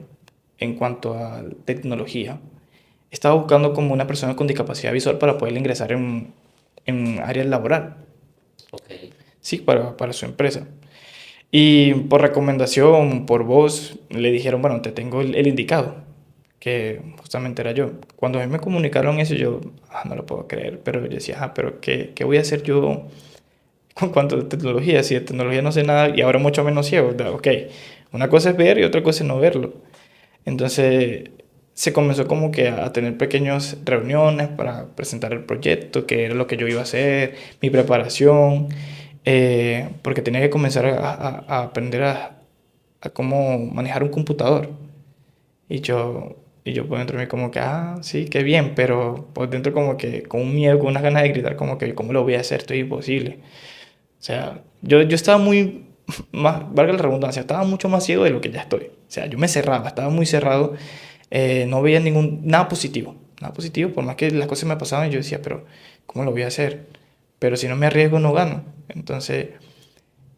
en cuanto a tecnología estaba buscando como una persona con discapacidad visual para poder ingresar en área laboral, Ok, sí, para su empresa. Y por recomendación, por voz, le dijeron, bueno, te tengo el indicado, que justamente era yo. Cuando a mí me comunicaron eso, yo no lo puedo creer, pero yo decía, pero ¿qué voy a hacer yo con cuanto a tecnología? Si de tecnología no sé nada y ahora mucho menos ciego. Ok, una cosa es ver y otra cosa es no verlo. Entonces se comenzó como que a tener pequeñas reuniones para presentar el proyecto, que era lo que yo iba a hacer, mi preparación, porque tenía que comenzar a aprender a cómo manejar un computador. Y yo, Y yo por dentro me como que, sí, qué bien, pero por dentro como que con un miedo, con unas ganas de gritar, como que, ¿cómo lo voy a hacer? Esto es imposible. O sea, yo estaba muy, más, valga la redundancia, estaba mucho más ciego de lo que ya estoy. O sea, yo me cerraba, estaba muy cerrado, no veía nada positivo, por más que las cosas me pasaban, yo decía, pero ¿cómo lo voy a hacer? Pero si no me arriesgo, no gano. Entonces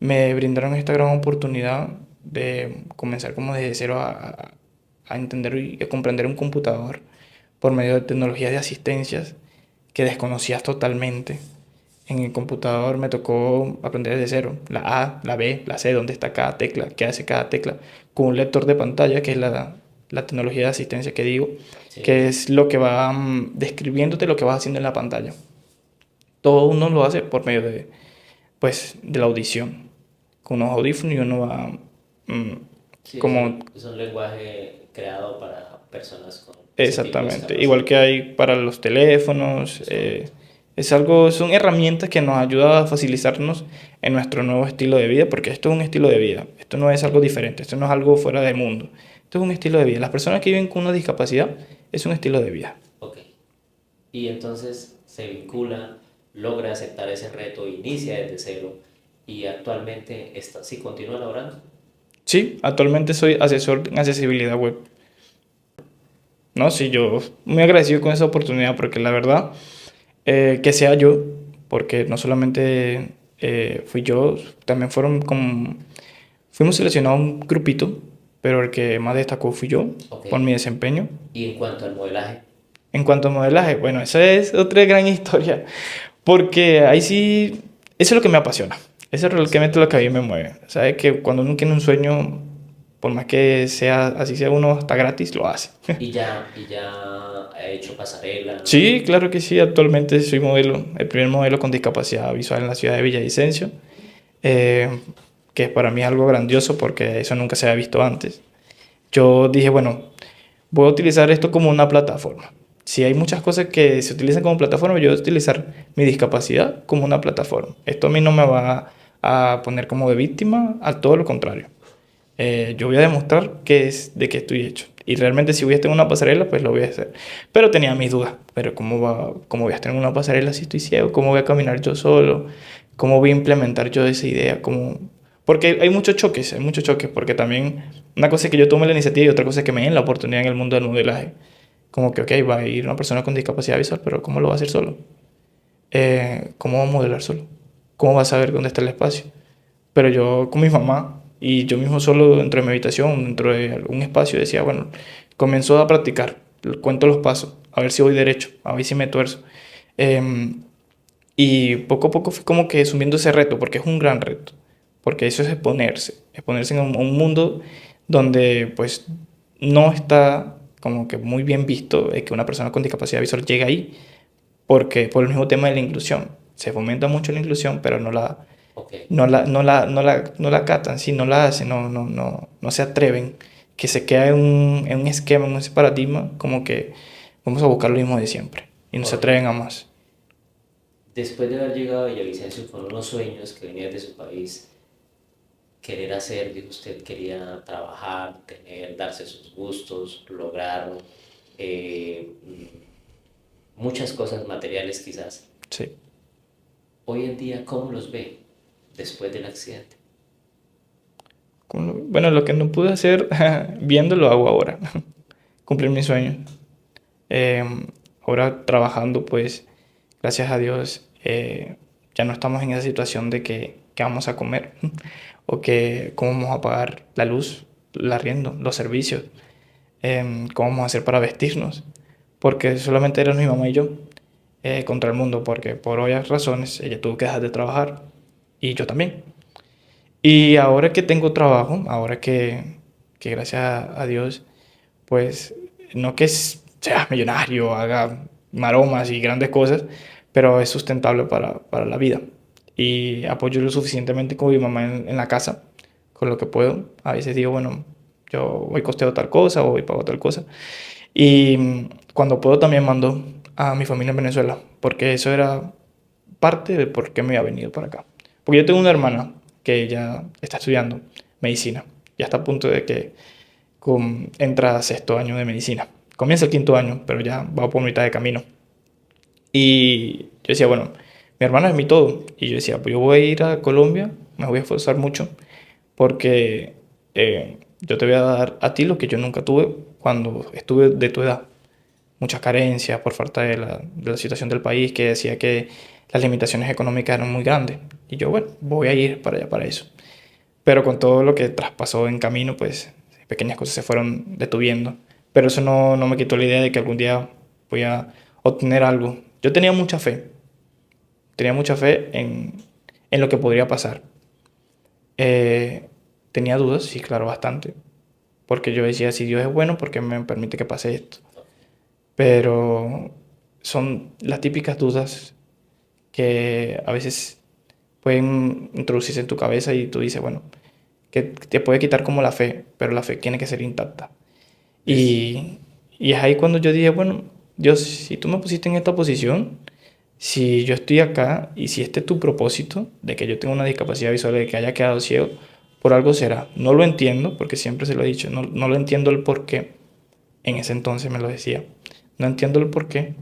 me brindaron esta gran oportunidad de comenzar como desde cero a entender y a comprender un computador por medio de tecnologías de asistencias que desconocías totalmente. En el computador me tocó aprender desde cero, la A, la B, la C, dónde está cada tecla, qué hace cada tecla, con un lector de pantalla, que es la tecnología de asistencia que digo, Sí. que es lo que va describiéndote lo que vas haciendo en la pantalla. Todo uno lo hace por medio de, pues, de la audición, con unos audífonos y uno va mm, Sí, como es un lenguaje creado para personas con ese tipo de exactamente, igual discapacidad. que hay para los teléfonos, Es correcto. es algo, son herramientas que nos ayudan a facilitarnos en nuestro nuevo estilo de vida, porque esto es un estilo de vida, esto no es algo diferente, esto no es algo fuera del mundo, esto es un estilo de vida. Las personas que viven con una discapacidad es un estilo de vida. Ok. Y entonces se vincula, logra aceptar ese reto, inicia desde cero y actualmente está, sí, continúa laborando. Sí, actualmente soy asesor en accesibilidad web. No, sí, yo muy agradecido con esa oportunidad porque la verdad, que sea yo, porque no solamente fui yo, también fueron como, fuimos seleccionados un grupito, pero el que más destacó fui yo Ok. por mi desempeño. Y en cuanto al modelaje, En cuanto a modelaje, bueno, esa es otra gran historia, porque ahí sí, eso es lo que me apasiona, eso es eso es lo realmente que te lo que a mí apasiona. me mueve. ¿Sabes? Que cuando uno tiene un sueño, por más que sea así sea uno hasta gratis, lo hace. Y ya ha hecho pasarela. Sí, claro que sí. Actualmente soy modelo, el primer modelo con discapacidad visual en la ciudad de Villavicencio, eh, que para mí es algo grandioso porque eso nunca se había visto antes. Yo dije, bueno, voy a utilizar esto como una plataforma. Si hay muchas cosas que se utilizan como plataforma, yo voy a utilizar mi discapacidad como una plataforma. Esto a mí no me va a poner como de víctima, a todo lo contrario. Yo voy a demostrar que es de qué estoy hecho. Y realmente si voy a estar en una pasarela, pues lo voy a hacer. Pero tenía mis dudas. Pero cómo voy a estar en una pasarela si estoy ciego? ¿Cómo voy a caminar yo solo? ¿Cómo voy a implementar yo esa idea? Porque hay muchos choques, porque también una cosa es que yo tome la iniciativa y otra cosa es que me den la oportunidad en el mundo del modelaje. Como que, ok, va a ir una persona con discapacidad visual, pero ¿cómo lo va a hacer solo? ¿Cómo va a modelar solo? ¿Cómo va a saber dónde está el espacio? Pero yo con mi mamá y yo mismo solo dentro de mi habitación, dentro de algún espacio, decía, bueno, comienzo a practicar, cuento los pasos, a ver si voy derecho, a ver si me tuerzo. Em, y poco a poco fui como que asumiendo ese reto, porque es un gran reto, porque eso es exponerse en un mundo donde pues no está como que muy bien visto que una persona con discapacidad visual llegue ahí, porque por el mismo tema de la inclusión. Se fomenta mucho la inclusión, pero Ok. no la catan, sí, no la hacen, no se atreven, que se queda en un esquema, en ese paradigma, como que vamos a buscar lo mismo de siempre y no se atreven Correcto. a más. Después de haber llegado a Villavicencio con unos sueños que venían de su país, querer hacer, dijo usted, quería trabajar, tener, darse sus gustos, lograr muchas cosas materiales quizás. Sí. Hoy en día, ¿cómo los ve después del accidente? Bueno, lo que no pude hacer viendo lo hago ahora, cumplir mis sueños. Ahora trabajando, pues, gracias a Dios, ya no estamos en esa situación de que vamos a comer o que cómo vamos a pagar la luz, el arriendo, los servicios, cómo vamos a hacer para vestirnos, porque solamente eran mi mamá y yo contra el mundo, porque por obvias razones ella tuvo que dejar de trabajar y yo también. Y ahora que tengo trabajo, ahora que gracias a Dios, pues no que sea millonario, haga maromas y grandes cosas, pero es sustentable para la vida. Y apoyo lo suficientemente con mi mamá en la casa, con lo que puedo. A veces digo, bueno, yo voy costeo tal cosa o voy pago tal cosa. Y cuando puedo también mando a mi familia en Venezuela, porque eso era parte de por qué me había venido para acá. Porque yo tengo una hermana que ya está estudiando medicina, ya está a punto de que entra a sexto año de medicina. Comienza el quinto año, pero ya va por mitad de camino. Y yo decía, bueno, mi hermana es mi todo. Y yo decía, pues yo voy a ir a Colombia, me voy a esforzar mucho, porque yo te voy a dar a ti lo que yo nunca tuve cuando estuve de tu edad. Muchas carencias por falta de la situación del país, que decía que las limitaciones económicas eran muy grandes. Y yo, bueno, voy a ir para allá para eso. Pero con todo lo que traspasó en camino, pues pequeñas cosas se fueron detuviendo. Pero eso no me quitó la idea de que algún día voy a obtener algo. Yo tenía mucha fe en lo que podría pasar. Tenía dudas, sí, claro, bastante. Porque yo decía, si Dios es bueno, ¿por qué me permite que pase esto? Pero son las típicas dudas que a veces pueden introducirse en tu cabeza y tú dices, bueno, que te puede quitar como la fe, pero la fe tiene que ser intacta. Es, Y es ahí cuando yo dije, bueno, Dios, si tú me pusiste en esta posición, si yo estoy acá y si este es tu propósito de que yo tenga una discapacidad visual, de que haya quedado ciego, por algo será. No lo entiendo, porque siempre se lo he dicho, no lo entiendo el por qué. En ese entonces me lo decía. No entiendo el por qué,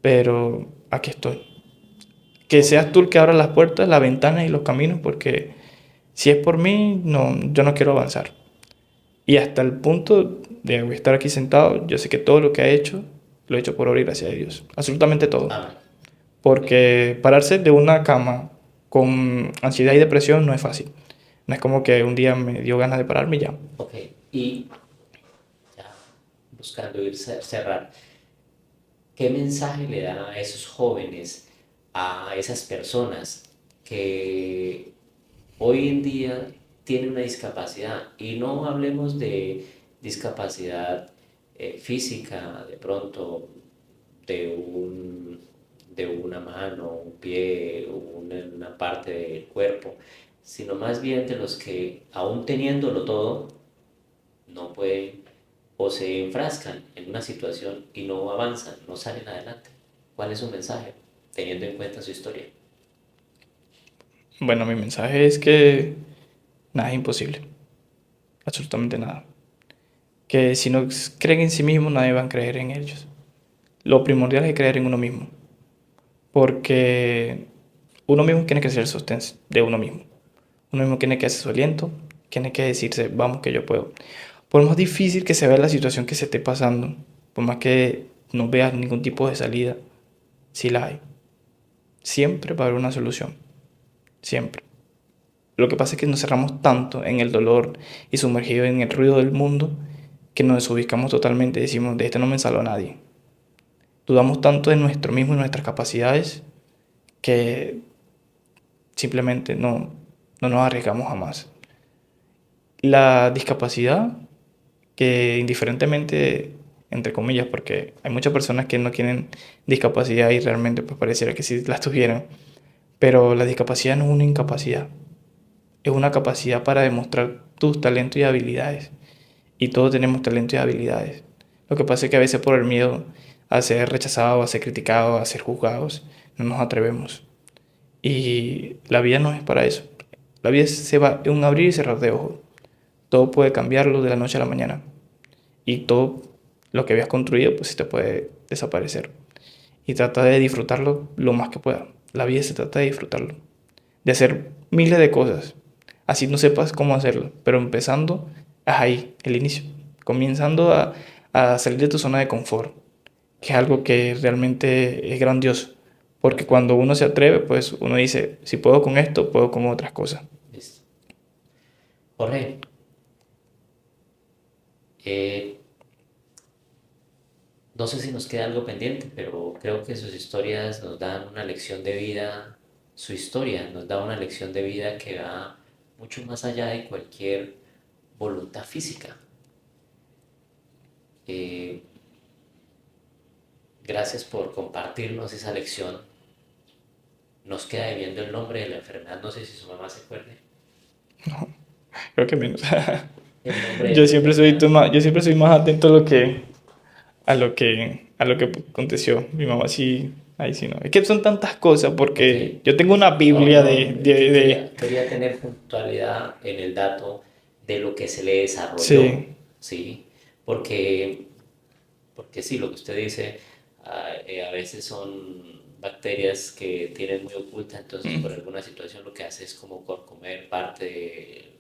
pero aquí estoy. Que ok, seas tú el que abra las puertas, las ventanas y los caminos, porque si es por mí, no, yo no quiero avanzar. Y hasta el punto de estar aquí sentado, yo sé que todo lo que ha hecho, lo he hecho por obra y gracia de Dios. Absolutamente todo. amén. Ok, Porque pararse de una cama con ansiedad y depresión no es fácil. No es como que un día me dio ganas de pararme y ya. ok. Y ya buscando cerrar, ¿qué mensaje le da a esos jóvenes, a esas personas que hoy en día tienen una discapacidad? Y no hablemos de discapacidad física, de pronto, de, un, de una mano, un pie, una parte del cuerpo, sino más bien de los que, aún teniéndolo todo, no pueden o se enfrascan en una situación y no avanzan, no salen adelante. ¿Cuál es su mensaje, teniendo en cuenta su historia? Bueno, mi mensaje es que nada es imposible. Absolutamente nada. Que si no creen en sí mismos, nadie va a creer en ellos. Lo primordial es creer en uno mismo. Porque uno mismo tiene que ser el sostén de uno mismo. Uno mismo tiene que hacer su aliento, tiene que decirse, vamos que yo puedo. Por más difícil que se vea la situación que se esté pasando, por más que no veas ningún tipo de salida, sí la hay. Siempre va a haber una solución. Siempre. Lo que pasa es que nos cerramos tanto en el dolor y sumergidos en el ruido del mundo que nos desubicamos totalmente y decimos, de este no me salva nadie. Dudamos tanto de nuestro mismo y nuestras capacidades que simplemente no nos arriesgamos jamás. La discapacidad, que indiferentemente, entre comillas, porque hay muchas personas que no tienen discapacidad y realmente pues pareciera que sí las tuvieran, pero la discapacidad no es una incapacidad, es una capacidad para demostrar tus talentos y habilidades. Y todos tenemos talentos y habilidades. Lo que pasa es que a veces por el miedo a ser rechazados, a ser criticados, a ser juzgados, no nos atrevemos. Y la vida no es para eso. La vida se va en un abrir y cerrar de ojos. Todo puede cambiarlo de la noche a la mañana. Y todo lo que habías construido, pues se te puede desaparecer. Y trata de disfrutarlo lo más que pueda. La vida se trata de disfrutarlo. De hacer miles de cosas. Así no sepas cómo hacerlo. Pero empezando, es ahí, el inicio. Comenzando a salir de tu zona de confort. Que es algo que realmente es grandioso. Porque cuando uno se atreve, pues uno dice, si puedo con esto, puedo con otras cosas. Listo. Jorge, eh, no sé si nos queda algo pendiente, pero creo que sus historias nos dan una lección de vida, su historia nos da una lección de vida que va mucho más allá de cualquier voluntad física. Eh, Gracias por compartirnos esa lección. Nos queda debiendo el nombre de la enfermedad, no sé si su mamá se acuerde. Creo que menos. El nombre de la enfermedad. Yo siempre soy más atento a lo que aconteció. Mi mamá sí, ahí sí no. Es que son tantas cosas Ok. porque yo tengo una No, Biblia no, de quería tener puntualidad en el dato de lo que se le desarrolló, sí, ¿sí? Porque, porque sí, lo que usted dice, a veces son bacterias que tienen muy oculta, entonces por Mm. alguna situación lo que hace es como comer parte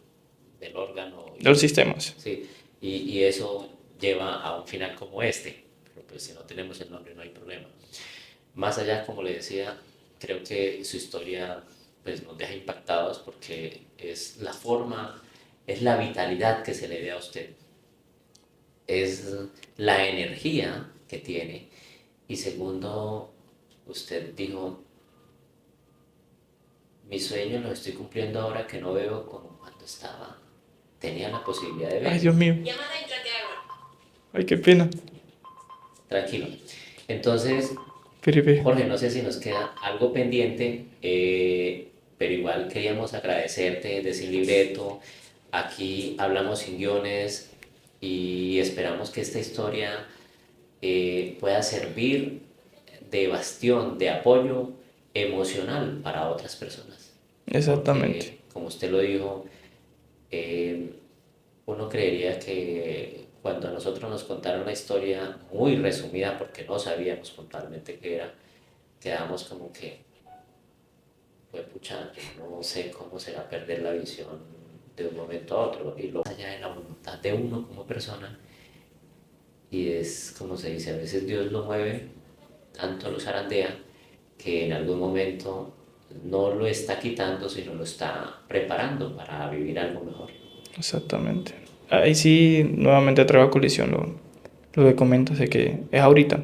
del órgano Los y, sistemas. sí, y eso lleva a un final como este, pero pues si no tenemos el nombre no hay problema. Más allá, como le decía, creo que su historia pues nos deja impactados porque es la forma, es la vitalidad que se le ve a usted, es la energía que tiene. Y segundo, usted dijo, mis sueños los estoy cumpliendo ahora que no veo como cuando tenía la posibilidad de Ay, ver. Dios mío. Ay, qué pena. Tranquilo. Entonces, Felipe. Jorge, no sé si nos queda algo pendiente, pero igual queríamos agradecerte de Sin Libreto. Aquí hablamos sin guiones y esperamos que esta historia pueda servir de bastión, de apoyo emocional para otras personas. Exactamente. Porque, como usted lo dijo, eh, uno creería que cuando a nosotros nos contaron una historia muy resumida, porque no sabíamos puntualmente qué era, quedamos como que, pues pucha, yo no sé cómo será perder la visión de un momento a otro, y lo allá de la voluntad de uno como persona, y es como se dice, a veces Dios lo mueve, tanto lo zarandea, que en algún momento no lo está quitando, sino lo está preparando para vivir algo mejor. Exactamente. Ahí sí, nuevamente traigo a colisión lo que comentas de que es ahorita.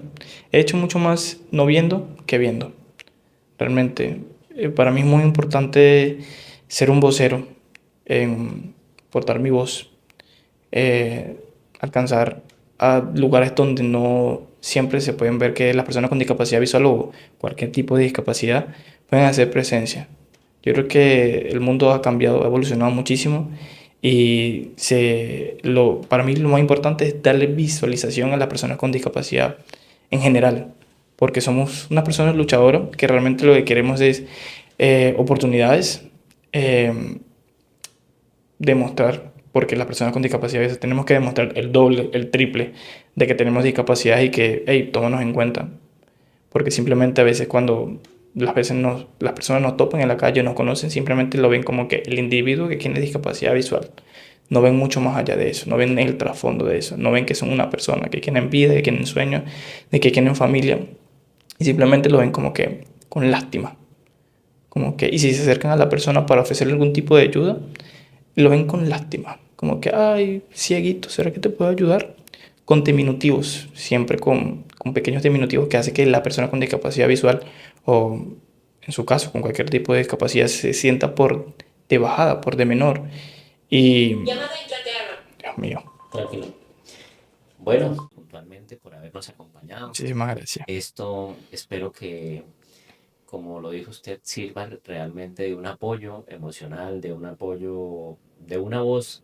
He hecho mucho más no viendo que viendo. Realmente, para mí es muy importante ser un vocero, en portar mi voz, eh, alcanzar a lugares donde no siempre se pueden ver que las personas con discapacidad visual o cualquier tipo de discapacidad pueden hacer presencia. Yo creo que el mundo ha cambiado, ha evolucionado muchísimo y para mí lo más importante es darle visualización a las personas con discapacidad en general, porque somos unas personas luchadoras que realmente lo que queremos es oportunidades, eh, demostrar, porque las personas con discapacidad a veces tenemos que demostrar el doble, el triple de que tenemos discapacidad y que, hey, tómanos en cuenta. Porque simplemente a veces cuando las personas nos topan en la calle, nos conocen, simplemente lo ven como que el individuo que tiene discapacidad visual. No ven mucho más allá de eso, no ven el trasfondo de eso, no ven que son una persona, que tienen vida, que tienen sueños, de que tienen familia. Y simplemente lo ven como que con lástima. Como que, y si se acercan a la persona para ofrecerle algún tipo de ayuda, lo ven con lástima, como que, ay, cieguito, ¿será que te puedo ayudar? Con diminutivos, siempre con pequeños diminutivos que hace que la persona con discapacidad visual o en su caso con cualquier tipo de discapacidad se sienta por de bajada, por de menor. Y, Dios mío, Tranquilo. Bueno, puntualmente por habernos acompañado. muchísimas gracias. Esto espero que, como lo dijo usted, sirva realmente de un apoyo emocional, de un apoyo, de una voz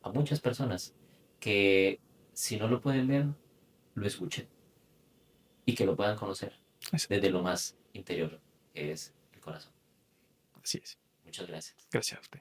a muchas personas que si no lo pueden ver, lo escuchen y que lo puedan conocer desde Exacto. lo más interior, que es el corazón. Así es. Muchas gracias. Gracias a usted.